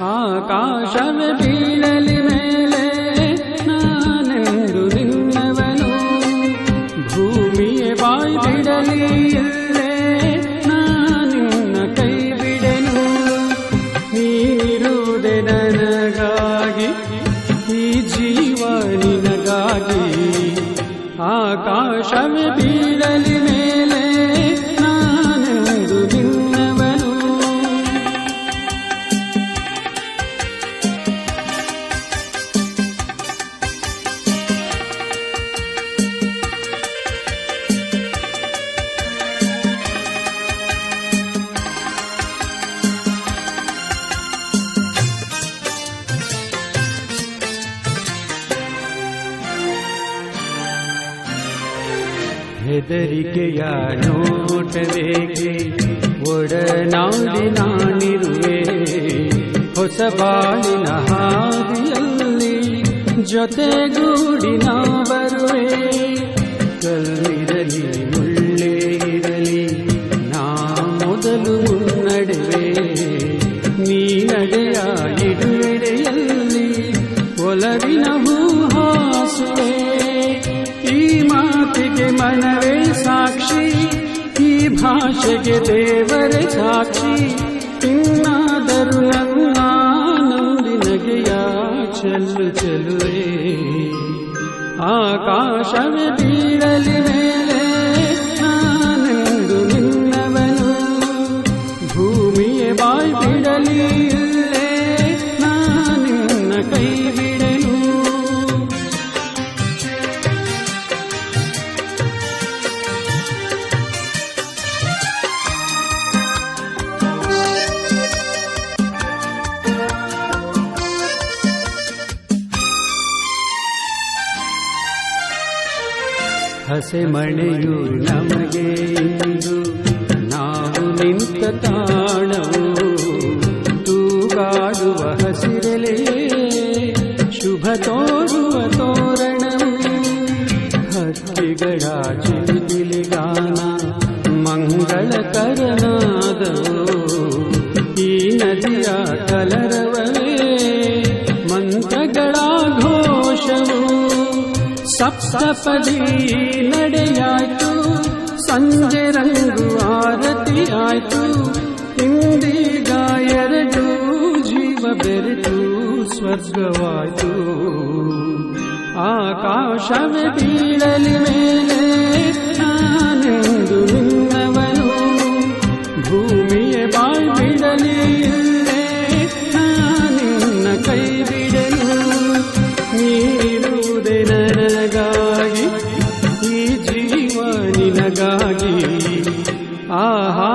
ಆಕಾಶವೇ ಬೀಳಲಿ ಮೇಲೆ ನಾನೆಂದು ನಿನ್ನವನು, ಭೂಮಿಯೇ ಬಾಯಿ ಬಿಡಲಿ ಎಲ್ಲೇ ನಾನಿನ್ನ ಕೈ ಬಿಡೆನು. ನೀನಿರುವುದೇ ನನಗಾಗಿ, ಈ ಜೀವ ನಿನಗಾಗಿ. ಆಕಾಶವೇ ಬೀಳಲಿ ಮೇಲೆ ನಾನೆಂದು ನಿನ್ನವನು. ಹೆದರಿಕೆಯ ನೋಟವೇಕೆ ಒಡನಾಡಿ ನಾನಿರುವೆ, ಹೊಸ ಬಾಳಿನ ಹಾದಿಯಲ್ಲಿ ಜೊತೆಗೂಡಿ ನಾ ಬರುವೆ. ಕಲ್ಲಿರಲಿ ಮುಳ್ಳೇ ಇರಲಿ ನಾ ಮೊದಲು ಮುನ್ನಡೆವೆ, ನೀ ನಡೆಯ ಇಡುವೆಡೆಯಲ್ಲಿ ಒಲವಿನ ಹೂಹಾಸುವೆ. ಈ ಮಾತಿಗೆ ಮನವೇ ಸಾಕ್ಷಿ, ಈ ಭಾಷೆಗೆ ದೇವರೇ ಸಾಕ್ಷಿ. ಇನ್ನಾದರೂ ನನ್ನ ನಂದಿನಗೆಯ ಚೆಲ್ಲು ಚೆಲುವೆ. ಆಕಾಶವೇ ಬೀಳಲಿ ಮೇಲೆ ನಾನೆಂದು ನಿನ್ನವನು, ಭೂಮಿಯೇ ಬಾಯಿ ಬಿಡಲಿ ಇಲ್ಲೇ ನಾನಿನ್ನ ಕೈ ಬಿಡೆನು. ಹಸೆ ಮಳೆಯು ನಮಗೆ ಇಂದು ನಾವು ನಿಂತ ತಾಣವು, ತೂಗಾಡುವ ಹಸಿರೆಲೆಯೇ ಶುಭ ತೋರುವ ತೋರಣವು. ಹಕ್ಕಿಗಳ ಚಿಲಿಪಿಲಿಗಾನ ಮಂಗಳ ಕರನಾದವು, ಈ ನದಿಯ ಕಲರವವೇ ಮಂತ್ರಗಳ ಘೋಷವು. ಸಪ್ತಪದಿ ನಡೆಯಾಯ್ತು, ಸಂಜೆ ರಂಗು ಆರತಿಯಾಯ್ತು. ಇಂದೀಗ ಎರಡು ಜೀವ ಬೆರೆತು ಸ್ವರ್ಗವಾಯ್ತು. ಆಕಾಶವೇ ಬೀಳಲಿ ಮೇಲೆ ನಾನೆಂದು ನಿನ್ನವನು, ಭೂಮಿಯೇ ಬಾಯಿ ಬಿಡಲಿ ಇಲ್ಲೇ ನಾನಿನ್ನ ಕೈ ಬಿಡೆನು. ನೀರುವುದೇ ನನಗಾಗಿ, ಈ ಜೀವ ನಿನಗಾಗಿ. ಆಹಾ